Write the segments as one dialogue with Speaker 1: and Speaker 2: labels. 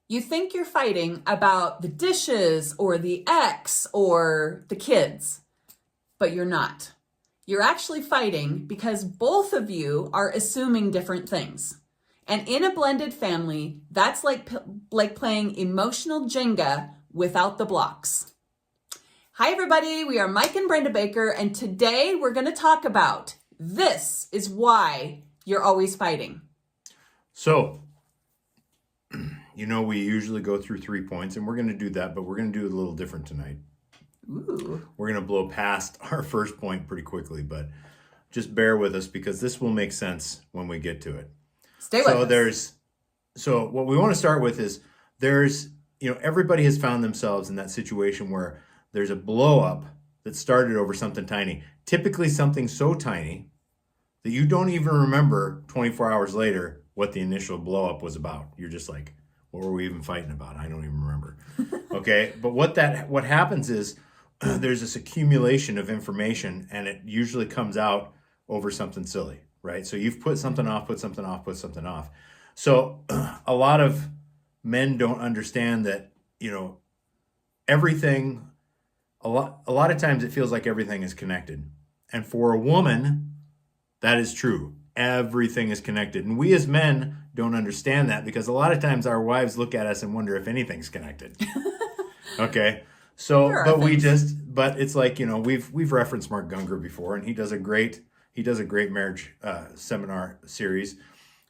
Speaker 1: You think you're fighting about the dishes or the ex or the kids, but you're not. You're actually fighting because both of you are assuming different things. And in a blended family, that's like playing emotional Jenga without the blocks. Hi, everybody. We are Mike and Brenda Baker, and today we're going to talk about this is why you're always fighting.
Speaker 2: So, we usually go through 3 points, and we're going to do that, but we're going to do it a little different tonight.
Speaker 1: Ooh.
Speaker 2: We're going to blow past our first point pretty quickly, but just bear with us because this will make sense when we get to it.
Speaker 1: Stay with us.
Speaker 2: So what we want to start with is everybody has found themselves in that situation where there's a blow up that started over something tiny, typically something so tiny that you don't even remember 24 hours later what the initial blow up was about. You're just like, what were we even fighting about? I don't even remember. Okay. But what happens is there's this accumulation of information, and it usually comes out over something silly, right? So you've put something off. So a lot of men don't understand that, everything, a lot of times it feels like everything is connected. And for a woman, that is true. Everything is connected. And we as men don't understand that because a lot of times our wives look at us and wonder if anything's connected. Okay. So, but it's like, we've referenced Mark Gungor before, and he does a great marriage seminar series.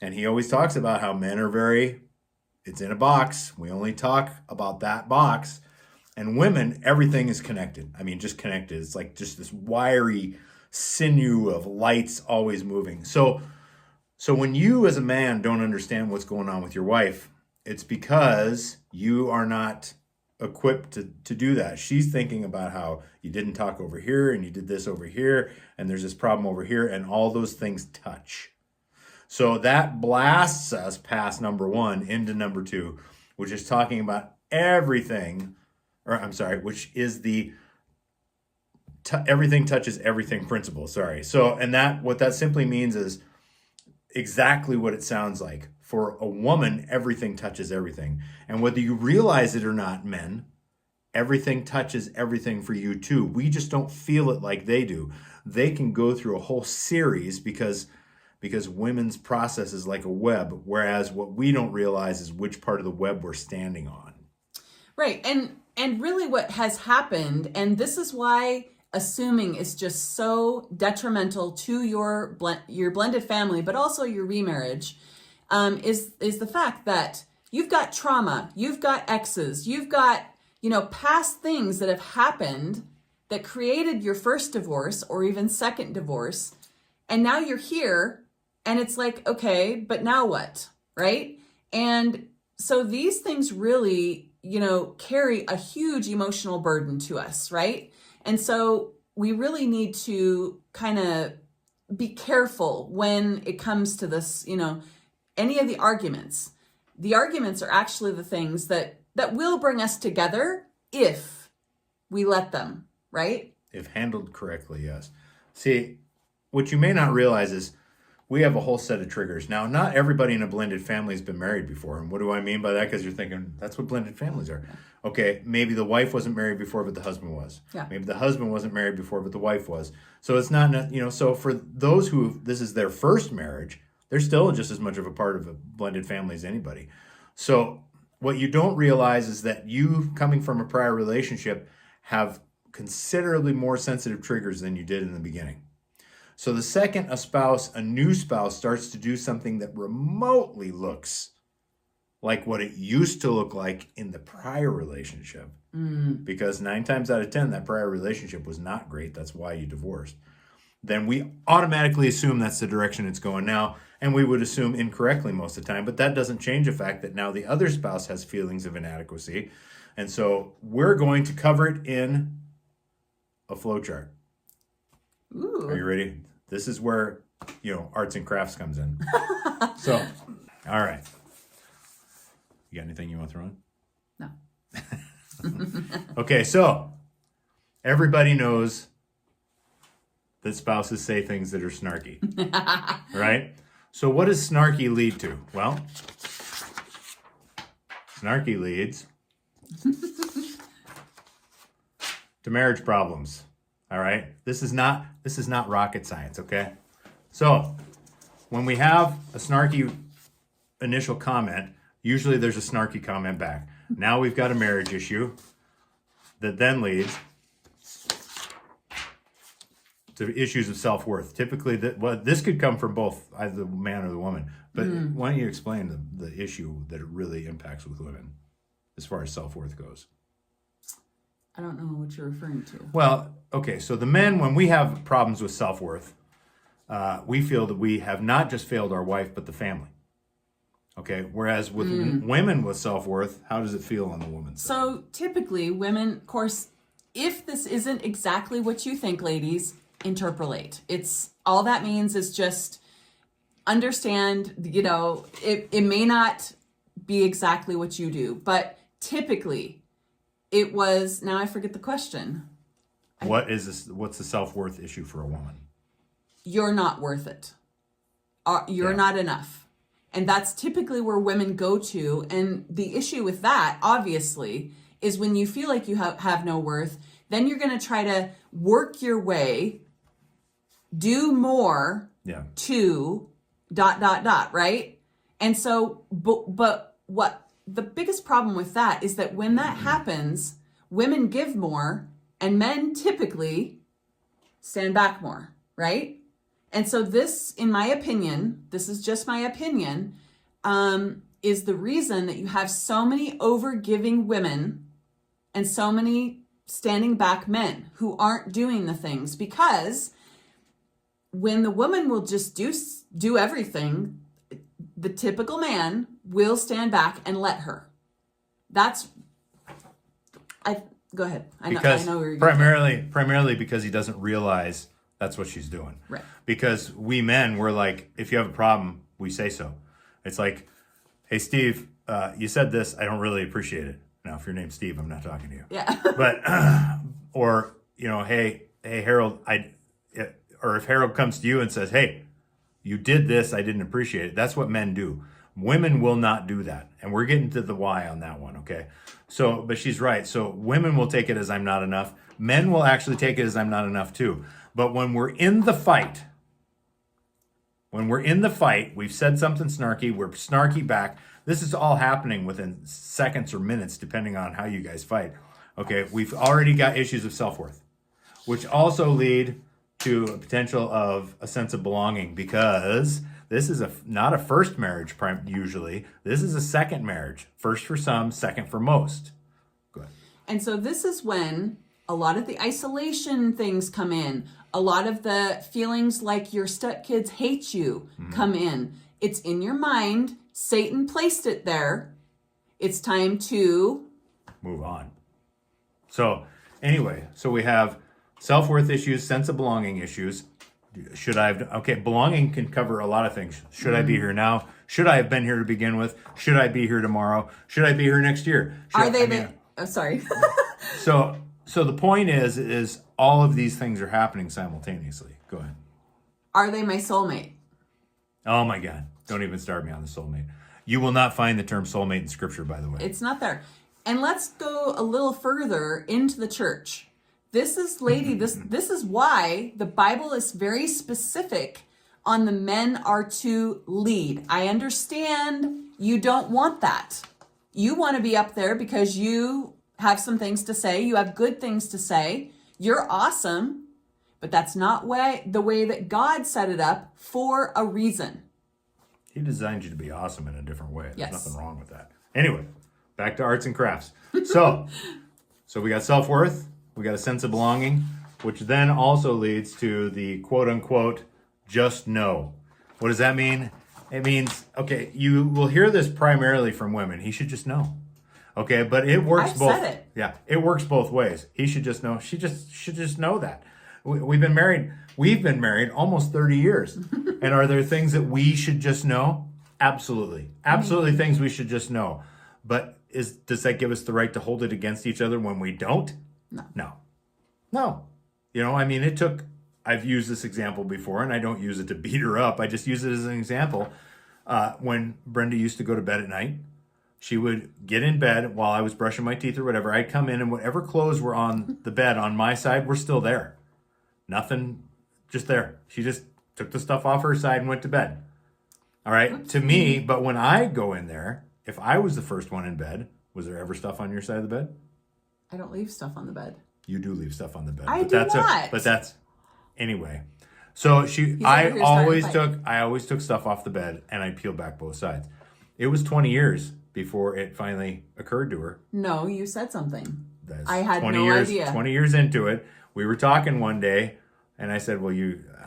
Speaker 2: And he always talks about how men are it's in a box. We only talk about that box. And women, everything is connected. I mean, just connected. It's like just this wiry sinew of lights always moving. So when you as a man don't understand what's going on with your wife, it's because you are not equipped to do that. She's thinking about how you didn't talk over here and you did this over here and there's this problem over here, and all those things touch. So that blasts us past number one into number two, which is talking about everything, which is the everything touches everything principle. So, and what that simply means is exactly what it sounds like. For a woman, everything touches everything. And whether you realize it or not, men, everything touches everything for you too. We just don't feel it like they do. They can go through a whole series because women's process is like a web, whereas what we don't realize is which part of the web we're standing on.
Speaker 1: Right. And really what has happened, and this is why assuming is just so detrimental to your blended family, but also your remarriage, is the fact that you've got trauma, you've got exes, you've got, past things that have happened that created your first divorce or even second divorce. And now you're here and it's like, okay, but now what? Right? And so these things really, carry a huge emotional burden to us, right? And so we really need to kind of be careful when it comes to this, any of the arguments. The arguments are actually the things that will bring us together if we let them, right?
Speaker 2: If handled correctly, yes. See, what you may not realize is we have a whole set of triggers. Now, not everybody in a blended family has been married before. And what do I mean by that? Because you're thinking, that's what blended families are. Okay, maybe the wife wasn't married before, but the husband was.
Speaker 1: Yeah.
Speaker 2: Maybe the husband wasn't married before, but the wife was. So it's not, so for those who this is their first marriage, they're still just as much of a part of a blended family as anybody. So what you don't realize is that you, coming from a prior relationship, have considerably more sensitive triggers than you did in the beginning. So the second a new spouse starts to do something that remotely looks like what it used to look like in the prior relationship, because 9 times out of 10, that prior relationship was not great. That's why you divorced. Then we automatically assume that's the direction it's going now. And we would assume incorrectly most of the time. But that doesn't change the fact that now the other spouse has feelings of inadequacy. And so we're going to cover it in a flow chart.
Speaker 1: Ooh.
Speaker 2: Are you ready? This is where, arts and crafts comes in. So, all right. You got anything you want to throw in?
Speaker 1: No.
Speaker 2: Okay, so everybody knows that spouses say things that are snarky, right? So what does snarky lead to? Well, Snarky leads to marriage problems. All right? This is not rocket science, okay? So, when we have a snarky initial comment, usually there's a snarky comment back. Now we've got a marriage issue that then leads to issues of self-worth. Typically, this could come from both either the man or the woman. But why don't you explain the issue that it really impacts with women as far as self-worth goes?
Speaker 1: I don't know what you're referring to.
Speaker 2: Well, okay, so the men, when we have problems with self-worth, we feel that we have not just failed our wife, but the family. Okay, whereas with women with self-worth, how does it feel on the woman's side?
Speaker 1: So typically women, of course, if this isn't exactly what you think, ladies, interpolate. It's all that means is just understand, it may not be exactly what you do, but typically it was, now I forget the question.
Speaker 2: What's the self-worth issue for a woman?
Speaker 1: You're not worth it. You're
Speaker 2: Yeah.
Speaker 1: not enough. And that's typically where women go to. And the issue with that, obviously, is when you feel like you have no worth, then you're going to try to work your way, do more to ... right? And so, but what the biggest problem with that is that when that happens, women give more and men typically stand back more, right? And so this, in my opinion, this is just my opinion, is the reason that you have so many over-giving women and so many standing back men who aren't doing the things. Because when the woman will just do everything, the typical man will stand back and let her. Go ahead. I know where you're going.
Speaker 2: Primarily because he doesn't realize that's what she's doing.
Speaker 1: Right.
Speaker 2: Because we men, we're like, if you have a problem, we say so. It's like, hey, Steve, you said this. I don't really appreciate it. Now, if your name's Steve, I'm not talking to you.
Speaker 1: Yeah.
Speaker 2: But, or, hey, Harold, or if Harold comes to you and says, hey, you did this, I didn't appreciate it. That's what men do. Women will not do that. And we're getting to the why on that one, okay? So, but she's right. So women will take it as I'm not enough. Men will actually take it as I'm not enough too. But when we're in the fight, we've said something snarky, we're snarky back. This is all happening within seconds or minutes, depending on how you guys fight. Okay, we've already got issues of self-worth, which also lead to a potential of a sense of belonging, because this is not a first marriage usually. This is a second marriage. First for some, second for most. Go ahead.
Speaker 1: And so this is when a lot of the isolation things come in. A lot of the feelings like your stepkids hate you come in. It's in your mind. Satan placed it there. It's time to
Speaker 2: move on. So anyway, we have self-worth issues, sense of belonging issues. Belonging can cover a lot of things. Should I be here now? Should I have been here to begin with? Should I be here tomorrow? Should I be here next year?
Speaker 1: Sorry.
Speaker 2: So the point is all of these things are happening simultaneously. Go ahead.
Speaker 1: Are they my soulmate?
Speaker 2: Oh my God. Don't even start me on the soulmate. You will not find the term soulmate in scripture, by the way.
Speaker 1: It's not there. And let's go a little further into the church. This is why the Bible is very specific on the men are to lead. I understand you don't want that. You want to be up there because you have some things to say. You have good things to say. You're awesome. But that's not the way that God set it up for a reason.
Speaker 2: He designed you to be awesome in a different way. There's
Speaker 1: Yes.
Speaker 2: nothing wrong with that. Anyway, back to arts and crafts. So we got self-worth. We got a sense of belonging, which then also leads to the quote unquote, just know. What does that mean? It means, okay, you will hear this primarily from women. He should just know. Okay, but it works
Speaker 1: I've
Speaker 2: both.
Speaker 1: said it.
Speaker 2: Yeah, it works both ways. He should just know. She should just know that. We've been married. We've been married almost 30 years. And are there things that we should just know? Absolutely. Absolutely things we should just know. But does that give us the right to hold it against each other when we don't? No. I've used this example before, and I don't use it to beat her up. I just use it as an example. When Brenda used to go to bed at night, she would get in bed while I was brushing my teeth or whatever. I'd come in and whatever clothes were on the bed on my side were still there. Nothing, just there. She just took the stuff off her side and went to bed. All right, to me, but when I go in there, if I was the first one in bed, was there ever stuff on your side of the bed?
Speaker 1: I don't leave stuff on the bed.
Speaker 2: You do leave stuff on the bed.
Speaker 1: I do not.
Speaker 2: But that's anyway. So I always took stuff off the bed and I peeled back both sides. It was 20 years before it finally occurred to her.
Speaker 1: No, you said something.
Speaker 2: I had no idea. 20 years into it, we were talking one day, and I said,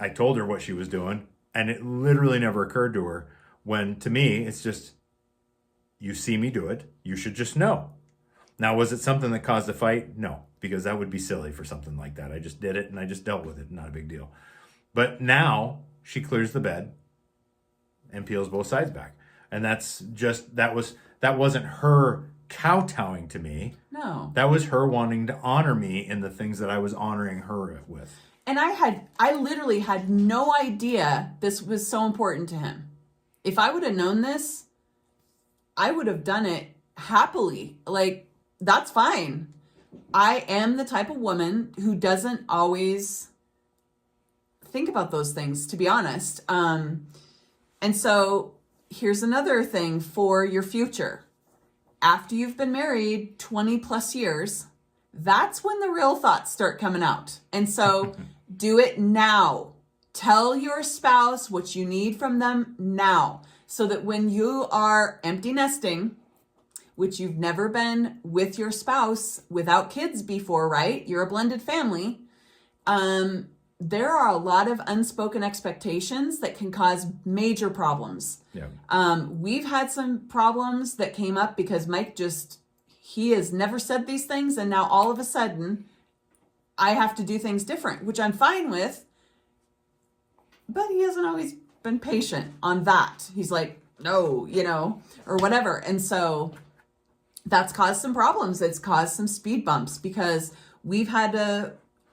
Speaker 2: I told her what she was doing, and it literally never occurred to her. When to me, it's just, you see me do it, you should just know. Now, was it something that caused a fight? No, because that would be silly for something like that. I just did it and I just dealt with it. Not a big deal. But now she clears the bed and peels both sides back. And that wasn't her kowtowing to me.
Speaker 1: No.
Speaker 2: That was her wanting to honor me in the things that I was honoring her with.
Speaker 1: And I literally had no idea this was so important to him. If I would have known this, I would have done it happily. Like, that's fine. I am the type of woman who doesn't always think about those things, to be honest. And so here's another thing for your future. After you've been married 20 plus years, that's when the real thoughts start coming out. And so do it now. Tell your spouse what you need from them now, so that when you are empty nesting, which you've never been with your spouse without kids before, right? You're a blended family. There are a lot of unspoken expectations that can cause major problems.
Speaker 2: Yeah.
Speaker 1: We've had some problems that came up because Mike he has never said these things, and now all of a sudden I have to do things different, which I'm fine with, but he hasn't always been patient on that. He's like, no, or whatever. And so that's caused some problems. It's caused some speed bumps because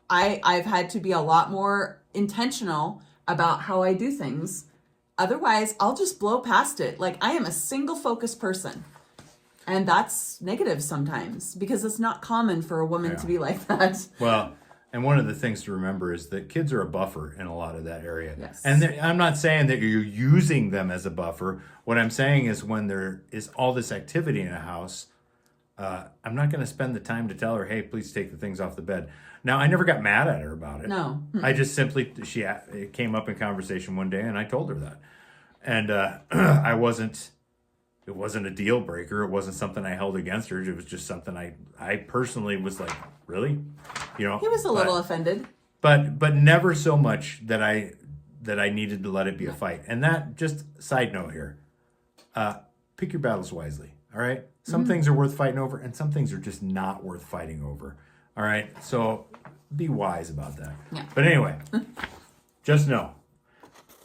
Speaker 1: I've had to be a lot more intentional about how I do things. Otherwise, I'll just blow past it. Like, I am a single focused person. And that's negative sometimes because it's not common for a woman to be like that.
Speaker 2: Well, and one of the things to remember is that kids are a buffer in a lot of that area.
Speaker 1: Yes.
Speaker 2: And I'm not saying that you're using them as a buffer. What I'm saying is when there is all this activity in a house, I'm not going to spend the time to tell her, hey, please take the things off the bed. Now, I never got mad at her about it.
Speaker 1: No.
Speaker 2: I just it came up in conversation one day and I told her that. And it wasn't a deal breaker. It wasn't something I held against her. It was just something I personally was like, really?
Speaker 1: He was a little offended.
Speaker 2: But never so much that I needed to let it be a fight. And that, just side note here, pick your battles wisely, all right? Some things are worth fighting over, and some things are just not worth fighting over, all right? So be wise about that.
Speaker 1: Yeah.
Speaker 2: But anyway, just know.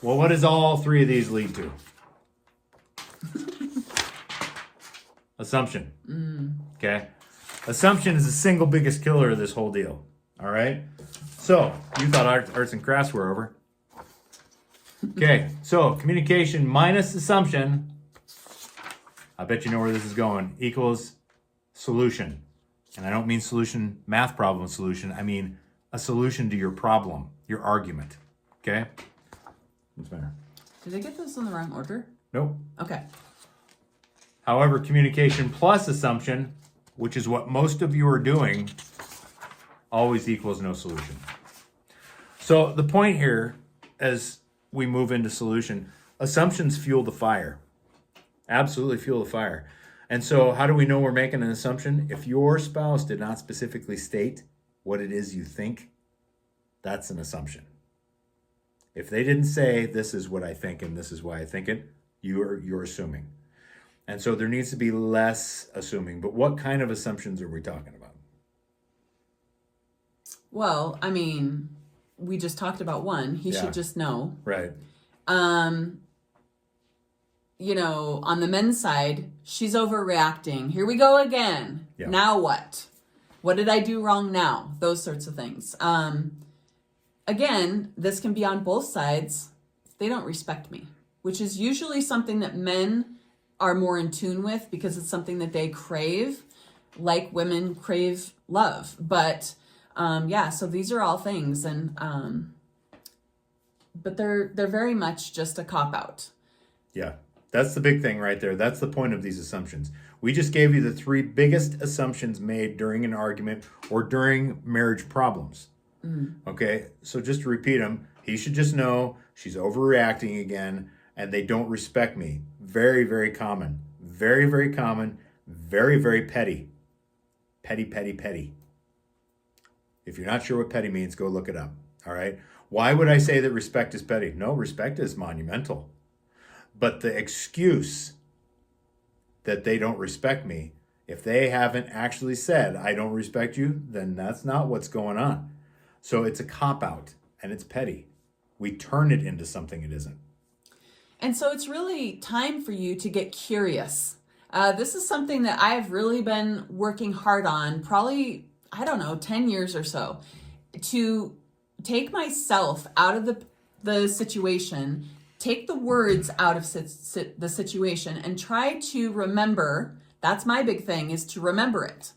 Speaker 2: Well, what does all three of these lead to? Assumption. Okay? Assumption is the single biggest killer of this whole deal, all right? So, you thought arts and crafts were over. Okay, so communication minus assumption, I bet you know where this is going, equals solution. And I don't mean solution, math problem solution. I mean a solution to your problem, your argument. Okay? What's the matter?
Speaker 1: Did I get those in the wrong order?
Speaker 2: Nope.
Speaker 1: Okay.
Speaker 2: However, communication plus assumption, which is what most of you are doing, always equals no solution. So the point here, as we move into solution, assumptions fuel the fire. Absolutely fuel the fire. And so how do we know we're making an assumption? If your spouse did not specifically state what it is you think, that's an assumption. If they didn't say, this is what I think and this is why I think it, you're assuming. And so there needs to be less assuming. But what kind of assumptions are we talking about?
Speaker 1: Well, I mean, we just talked about one. He should just know.
Speaker 2: Right.
Speaker 1: On the men's side, she's overreacting. Here we go again.
Speaker 2: Yeah.
Speaker 1: Now what? What did I do wrong now? Those sorts of things. Again, this can be on both sides. They don't respect me, which is usually something that men are more in tune with because it's something that they crave, like women crave love. But so these are all things, and but they're very much just a cop out.
Speaker 2: Yeah, that's the big thing right there. That's the point of these assumptions. We just gave you the 3 biggest assumptions made during an argument or during marriage problems. Okay, so just to repeat them, he should just know, she's overreacting again, and they don't respect me. Very, very common. Very, very common. Very, very petty. Petty, petty, petty. If you're not sure what petty means, go look it up. All right? Why would I say that respect is petty? No, respect is monumental. But the excuse that they don't respect me, if they haven't actually said, I don't respect you, then that's not what's going on. So it's a cop-out, and it's petty. We turn it into something it isn't.
Speaker 1: And so it's really time for you to get curious. This is something that I've really been working hard on, probably, 10 years or so, to take myself out of the situation, take the words out of the situation, and try to remember. That's my big thing, is to remember it.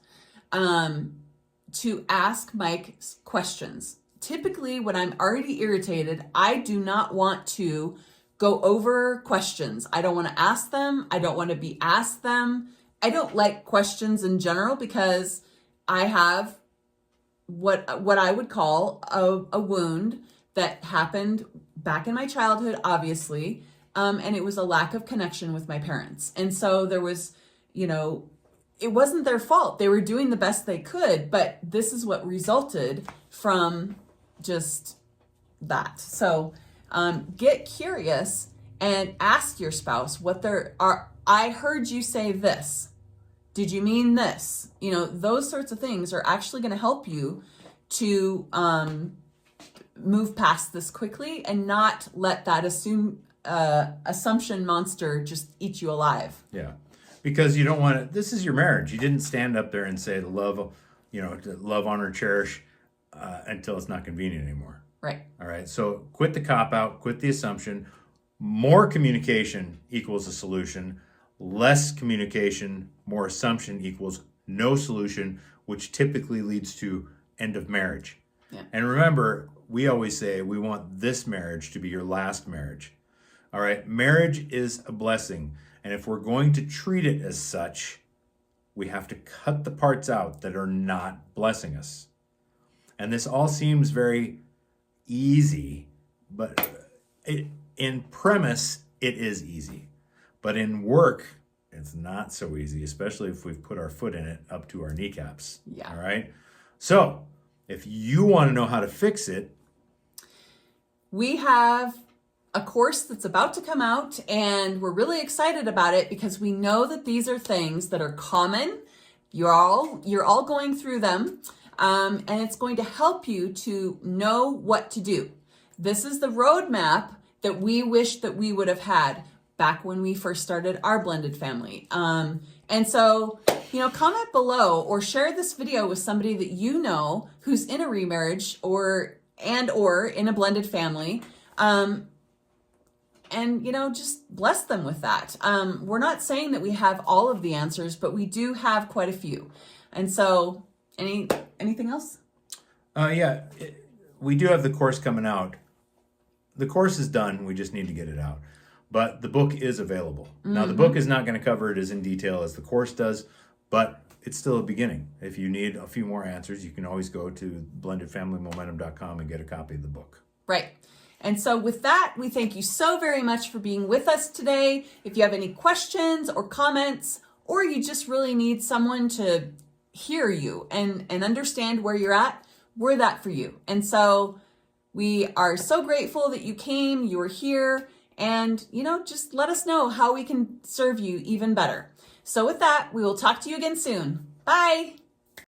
Speaker 1: To ask Mike questions. Typically, when I'm already irritated, I do not want to go over questions. I don't want to ask them. I don't want to be asked them. I don't like questions in general because I have what I would call a wound that happened back in my childhood, obviously, and it was a lack of connection with my parents. And so there was, it wasn't their fault. They were doing the best they could, but this is what resulted from just that. So get curious and ask your spouse what I heard you say this. Did you mean this? Those sorts of things are actually going to help you to move past this quickly and not let that assumption monster just eat you alive.
Speaker 2: Yeah. Because you don't want to, this is your marriage. You didn't stand up there and say to love, to love, honor, cherish until it's not convenient anymore.
Speaker 1: Right.
Speaker 2: All right. So quit the cop out, quit the assumption. More communication equals a solution. Less communication, more assumption equals no solution, which typically leads to end of marriage.
Speaker 1: Yeah.
Speaker 2: And remember, we always say we want this marriage to be your last marriage. All right. Marriage is a blessing. And if we're going to treat it as such, we have to cut the parts out that are not blessing us. And this all seems very easy, but in premise, it is easy. But in work, it's not so easy, especially if we've put our foot in it up to our kneecaps.
Speaker 1: Yeah.
Speaker 2: All right? So, if you want to know how to fix it,
Speaker 1: we have a course that's about to come out, and we're really excited about it because we know that these are things that are common. You're all going through them, and it's going to help you to know what to do. This is the roadmap that we wish that we would have had back when we first started our blended family. And so, comment below or share this video with somebody that you know who's in a remarriage or in a blended family. And, just bless them with that. We're not saying that we have all of the answers, but we do have quite a few. And so, anything else?
Speaker 2: We do have the course coming out. The course is done. We just need to get it out. But the book is available. Mm-hmm. Now, the book is not going to cover it as in detail as the course does, but it's still a beginning. If you need a few more answers, you can always go to blendedfamilymomentum.com and get a copy of the book.
Speaker 1: Right. And so with that, we thank you so very much for being with us today. If you have any questions or comments, or you just really need someone to hear you and understand where you're at, we're that for you. And so we are so grateful that you came, you were here, and, just let us know how we can serve you even better. So with that, we will talk to you again soon. Bye.